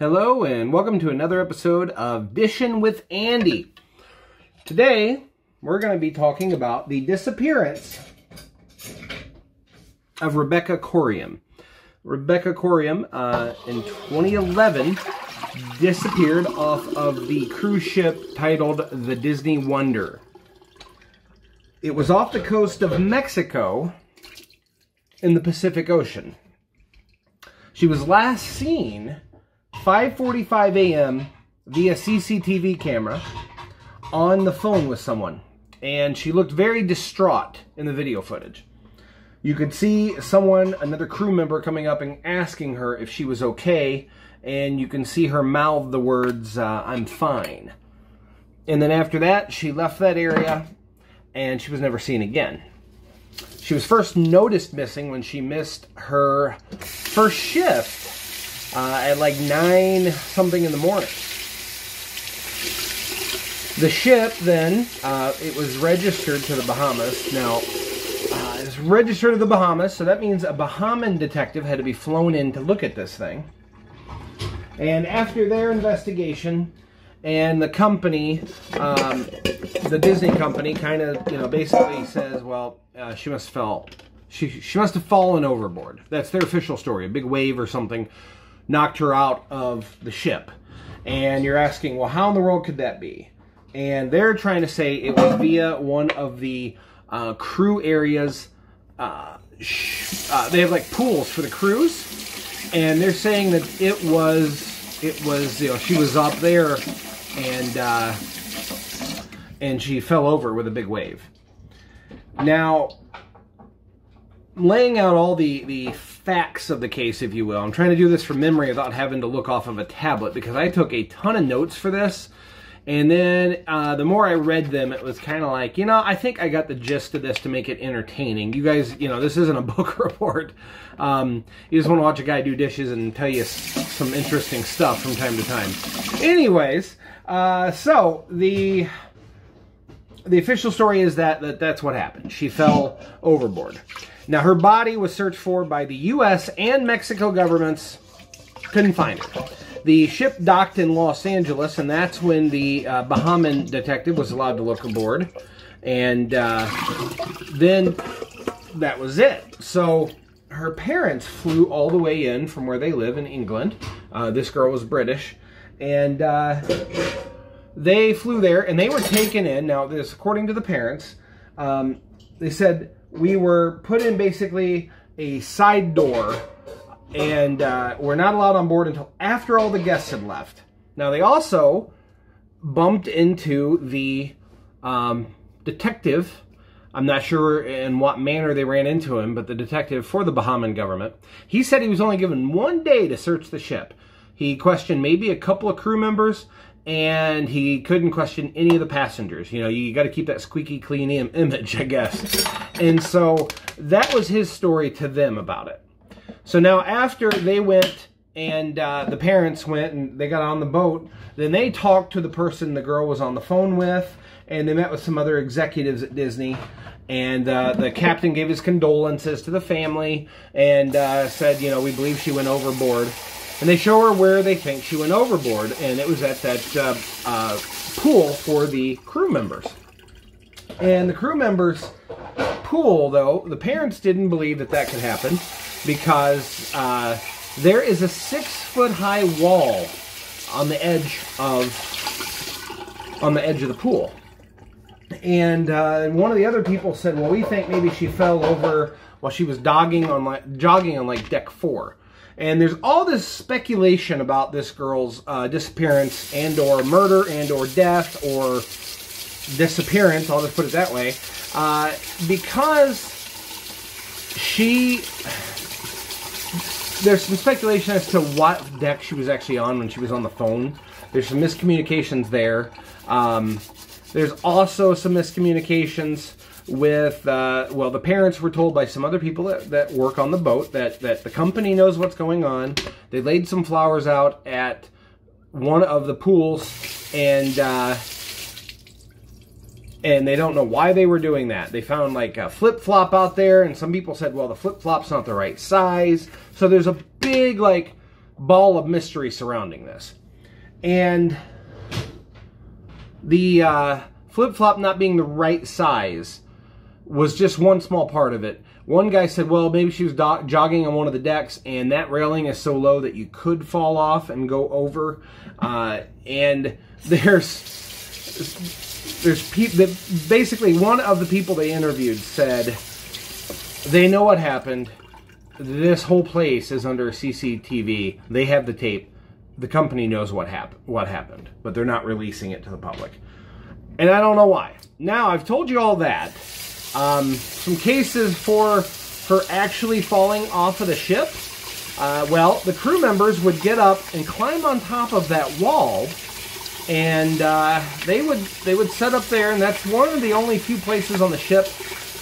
Hello and welcome to another episode of Dishn with Andy. Today we're going to be talking about the disappearance of Rebecca Coriam. Rebecca Coriam in 2011 disappeared off of the cruise ship titled the Disney Wonder. It was off the coast of Mexico in the Pacific Ocean. She was last seen 5:45 a.m. via CCTV camera on the phone with someone, and she looked very distraught in the video footage. You could see someone, another crew member, coming up and asking her if she was okay, and you can see her mouth the words, "I'm fine." And then after that, she left that area, and she was never seen again. She was first noticed missing when she missed her first shift at like 9 something in the morning. The ship then, it was registered to the Bahamas. Now, it's registered to the Bahamas, so that means a Bahamian detective had to be flown in to look at this thing. And after their investigation, and the company, the Disney company, kind of, basically says, well, she must have fallen overboard. That's their official story. A big wave or something knocked her out of the ship. And you're asking, well, how in the world could that be? And they're trying to say it was via one of the crew areas. They have like pools for the crews, and they're saying that it was she was up there and she fell over with a big wave. Now, laying out all the facts of the case, if you will. I'm trying to do this from memory without having to look off of a tablet, because I took a ton of notes for this. And then the more I read them, it was kind of like, I think I got the gist of this to make it entertaining. You guys, this isn't a book report. You just want to watch a guy do dishes and tell you some interesting stuff from time to time. Anyways, so the official story is that's what happened. She fell overboard. Now, her body was searched for by the U.S. and Mexico governments. Couldn't find her. The ship docked in Los Angeles, and that's when the Bahamian detective was allowed to look aboard. And then that was it. So her parents flew all the way in from where they live in England. This girl was British. And they flew there, and they were taken in. Now, this, according to the parents, they said, we were put in basically a side door, and we're not allowed on board until after all the guests had left. Now, they also bumped into the detective. I'm not sure in what manner they ran into him, but the detective for the Bahamian government. He said he was only given 1 day to search the ship. He questioned maybe a couple of crew members, and he couldn't question any of the passengers. You got to keep that squeaky clean image, I guess. And so that was his story to them about it. So now after they went and the parents went and they got on the boat, then they talked to the person the girl was on the phone with, and they met with some other executives at Disney. And the captain gave his condolences to the family and said, we believe she went overboard. And they show her where they think she went overboard, and it was at that pool for the crew members. And the crew members' pool, though, the parents didn't believe that could happen, because there is a 6-foot-high wall on the edge of the pool. And one of the other people said, well, we think maybe she fell over while she was jogging on like deck 4. And there's all this speculation about this girl's disappearance and or murder and or death or disappearance, I'll just put it that way, because there's some speculation as to what deck she was actually on when she was on the phone. There's some miscommunications there. There's also some miscommunications with, well, the parents were told by some other people that work on the boat that the company knows what's going on. They laid some flowers out at one of the pools, and they don't know why they were doing that. They found like a flip-flop out there, and some people said, well, the flip-flop's not the right size. So there's a big, like, ball of mystery surrounding this. And the flip-flop not being the right size was just one small part of it. One guy said, well, maybe she was jogging on one of the decks, and that railing is so low that you could fall off and go over. And there's people that basically, one of the people they interviewed said they know what happened. This whole place is under CCTV. They have the tape. The company knows what happened, but they're not releasing it to the public. And I don't know why. Now, I've told you all that. Some cases for her actually falling off of the ship. Well, the crew members would get up and climb on top of that wall, and they would set up there, and that's one of the only few places on the ship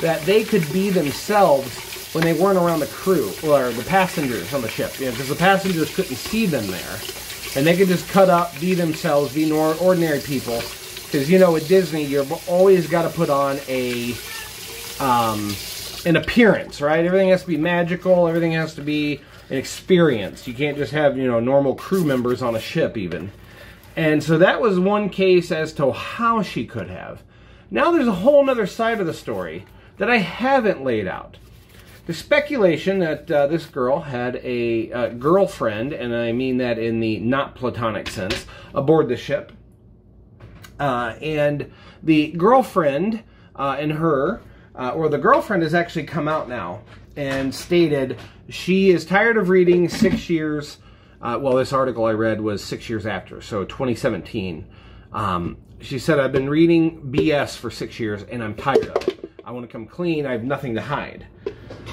that they could be themselves when they weren't around the crew, or the passengers on the ship, because the passengers couldn't see them there. And they could just cut up, be themselves, be ordinary people. Because, you know, at Disney, you've always got to put on an appearance, right? Everything has to be magical. Everything has to be an experience. You can't just have, you know, normal crew members on a ship, even. And so that was one case as to how she could have. Now there's a whole other side of the story that I haven't laid out. The speculation that this girl had a girlfriend, and I mean that in the not platonic sense, aboard the ship. And the girlfriend and her, or the girlfriend has actually come out now and stated she is tired of reading 6 years. Well, this article I read was 6 years after, so 2017. She said, I've been reading BS for 6 years and I'm tired of it. I want to come clean. I have nothing to hide.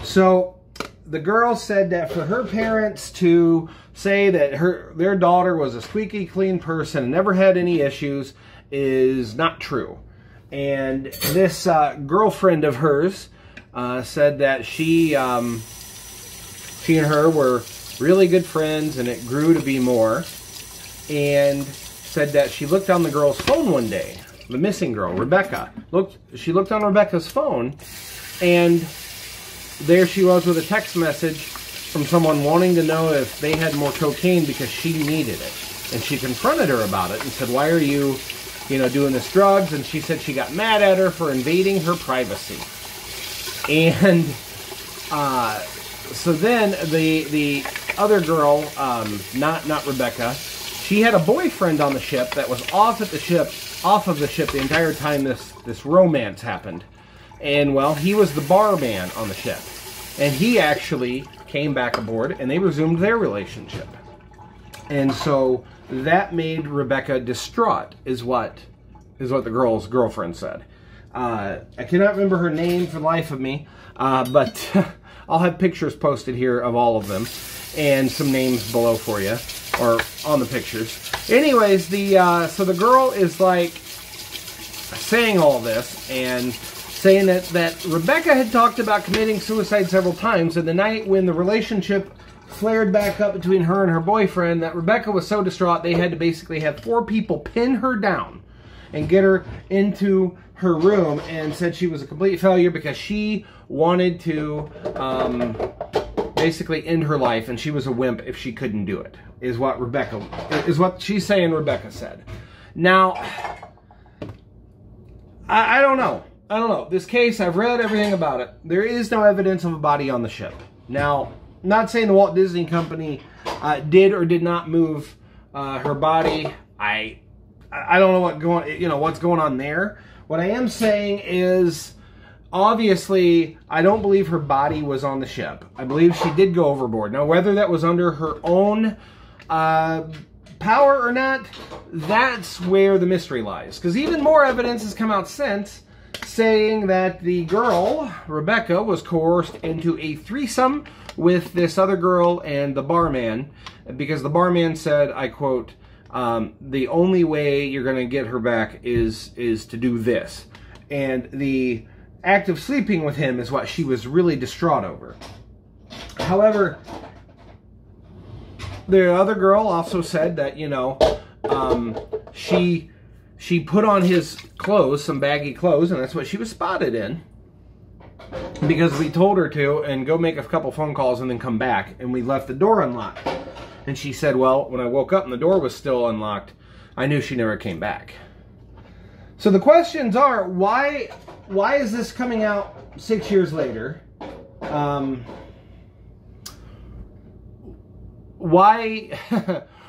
So the girl said that for her parents to say that their daughter was a squeaky clean person and never had any issues is not true. And this girlfriend of hers said that she and her were really good friends, and it grew to be more. And said that she looked on the girl's phone one day, the missing girl, Rebecca. She looked on Rebecca's phone, and there she was with a text message from someone wanting to know if they had more cocaine because she needed it. And she confronted her about it and said, why are you, doing this drugs? And she said she got mad at her for invading her privacy. And so then the other girl, not Rebecca, she had a boyfriend on the ship that was off of the ship the entire time this romance happened. And, well, he was the barman on the ship. And he actually came back aboard, and they resumed their relationship. And so that made Rebecca distraught, is what the girl's girlfriend said. I cannot remember her name for the life of me, but I'll have pictures posted here of all of them, and some names below for you, or on the pictures. Anyways, so the girl is like saying all this, and saying that Rebecca had talked about committing suicide several times, and the night when the relationship flared back up between her and her boyfriend, that Rebecca was so distraught they had to basically have 4 people pin her down and get her into her room, and said she was a complete failure because she wanted to basically end her life, and she was a wimp if she couldn't do it, is what she's saying Rebecca said. Now, I don't know. I don't know. This case, I've read everything about it. There is no evidence of a body on the ship. Now, I'm not saying the Walt Disney Company did or did not move her body. I don't know what's going on there. What I am saying is, obviously, I don't believe her body was on the ship. I believe she did go overboard. Now, whether that was under her own power or not, that's where the mystery lies. Because even more evidence has come out since, saying that the girl, Rebecca, was coerced into a threesome with this other girl and the barman, because the barman said, I quote, the only way you're going to get her back is to do this. And the act of sleeping with him is what she was really distraught over. However, the other girl also said that, she put on his clothes, some baggy clothes, and that's what she was spotted in. Because we told her to, and go make a couple phone calls and then come back, and we left the door unlocked. And she said, well, when I woke up and the door was still unlocked, I knew she never came back. So the questions are, why is this coming out 6 years later? Why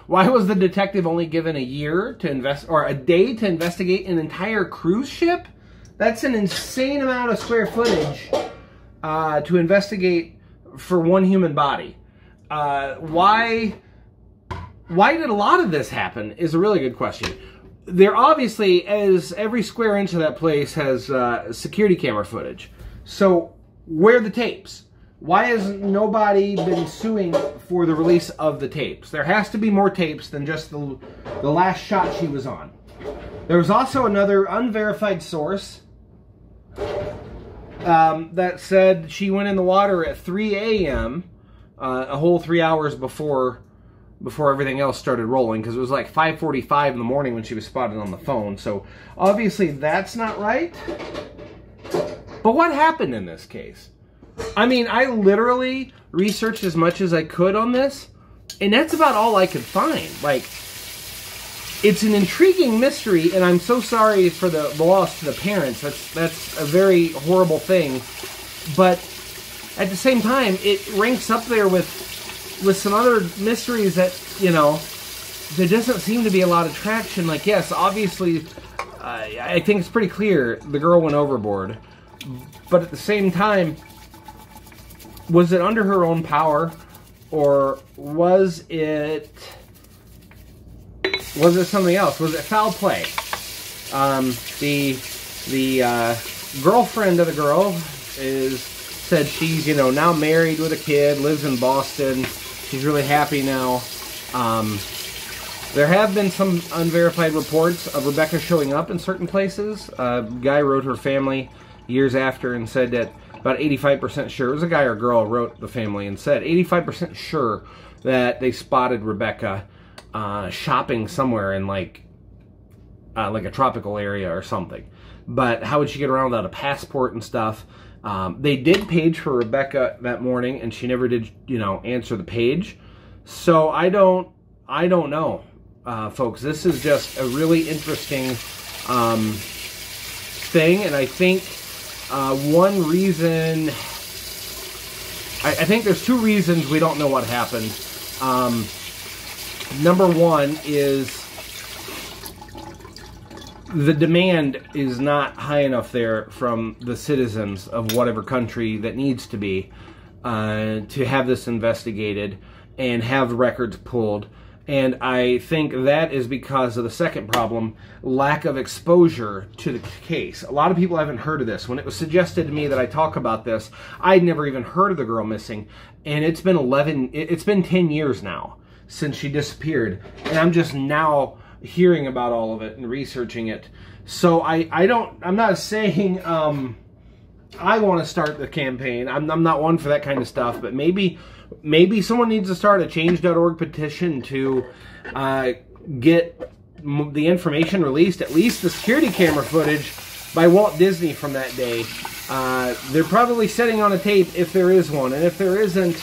was the detective only given a year to or a day to investigate an entire cruise ship? That's an insane amount of square footage to investigate for one human body. Why did a lot of this happen is a really good question. There obviously, as every square inch of that place has security camera footage. So where are the tapes? Why has nobody been suing for the release of the tapes? There has to be more tapes than just the last shot she was on. There was also another unverified source that said she went in the water at 3 a.m., a whole 3 hours before everything else started rolling, because it was like 5:45 in the morning when she was spotted on the phone. So obviously that's not right. But what happened in this case? I mean, I literally researched as much as I could on this, and that's about all I could find. Like, it's an intriguing mystery, and I'm so sorry for the loss to the parents. That's a very horrible thing. But at the same time, it ranks up there with some other mysteries that, you know, there doesn't seem to be a lot of traction. Like, yes, obviously, I think it's pretty clear the girl went overboard. But at the same time, was it under her own power, or was it something else? Was it foul play? The girlfriend of the girl said she's, you know, now married with a kid, lives in Boston. She's really happy now. There have been some unverified reports of Rebecca showing up in certain places. A guy wrote her family years after and said that about 85% sure, it was a guy or girl wrote the family and said 85% sure that they spotted Rebecca shopping somewhere in like a tropical area or something. But how would she get around without a passport and stuff? They did page for Rebecca that morning, and she never did, you know, answer the page. So I don't know, folks. This is just a really interesting thing, and I think one reason, I think there's two reasons we don't know what happened. Number one is the demand is not high enough there from the citizens of whatever country that needs to be to have this investigated and have records pulled. And I think that is because of the second problem, lack of exposure to the case. A lot of people haven't heard of this. When it was suggested to me that I talk about this, I'd never even heard of the girl missing. And it's been 10 years now since she disappeared. And I'm just now hearing about all of it and researching it. So I'm not saying I want to start the campaign. I'm not one for that kind of stuff, but maybe someone needs to start a change.org petition to get the information released, at least the security camera footage by Walt Disney from that day. They're probably sitting on a tape if there is one, and if there isn't,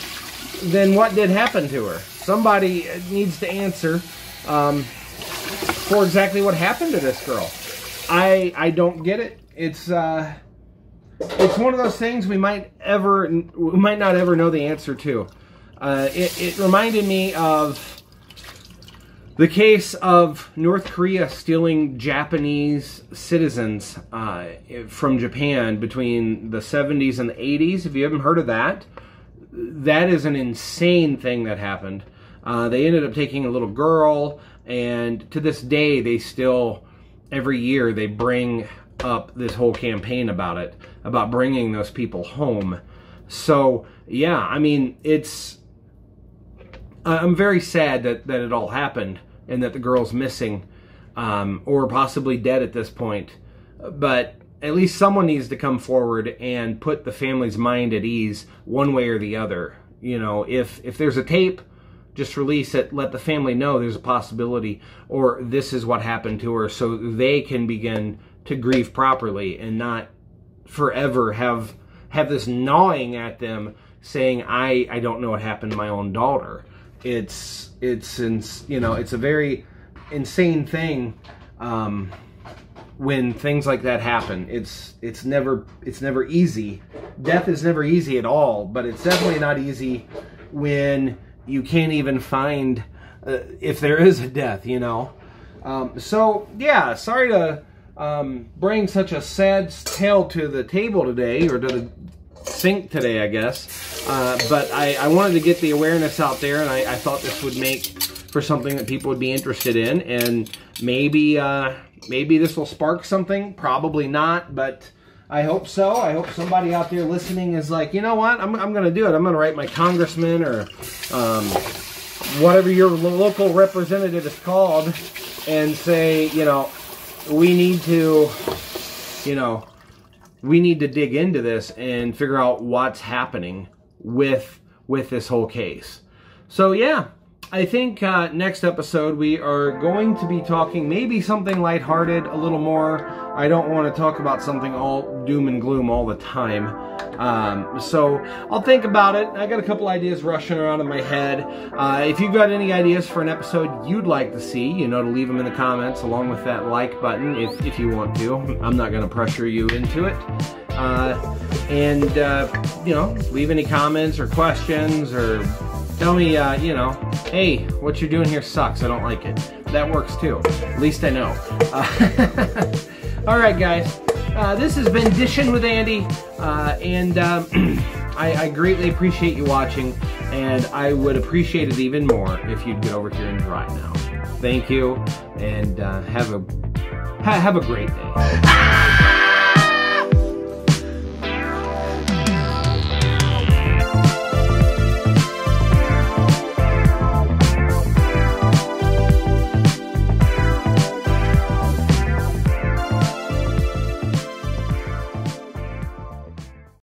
then what did happen to her? Somebody needs to answer for exactly what happened to this girl. I don't get it. It's one of those things we might not ever know the answer to. It reminded me of the case of North Korea stealing Japanese citizens from Japan between the 70s and the 80s. If you haven't heard of that, that is an insane thing that happened. They ended up taking a little girl, and to this day, they still, every year, they bring up this whole campaign about it, about bringing those people home. So, yeah, I mean, I'm very sad that it all happened and that the girl's missing or possibly dead at this point. But at least someone needs to come forward and put the family's mind at ease one way or the other. You know, if there's a tape, just release it, let the family know there's a possibility, or this is what happened to her, so they can begin to grieve properly and not forever have this gnawing at them saying, I don't know what happened to my own daughter. it's you know, it's a very insane thing when things like that happen. It's never easy. Death is never easy at all, but it's definitely not easy when you can't even find if there is a death, you know. So yeah, sorry to bring such a sad tale to the table today, or to the sink today, I guess. But I wanted to get the awareness out there, and I thought this would make for something that people would be interested in, and maybe this will spark something. Probably not, but I hope so. I hope somebody out there listening is like, you know what, I'm going to do it. I'm going to write my congressman, or whatever your local representative is called, and say, you know, we need to dig into this and figure out what's happening with this whole case. So yeah, I think next episode we are going to be talking maybe something lighthearted, a little more. I don't want to talk about something all doom and gloom all the time. So I'll think about it. I got a couple ideas rushing around in my head. If you've got any ideas for an episode you'd like to see, you know, to leave them in the comments along with that like button if you want to. I'm not going to pressure you into it. You know, leave any comments or questions, or tell me, you know, hey, what you're doing here sucks, I don't like it. That works too. At least I know. Alright guys, this has been Dishn with Andy, I greatly appreciate you watching, and I would appreciate it even more if you'd get over here and try now. Thank you, and have a great day.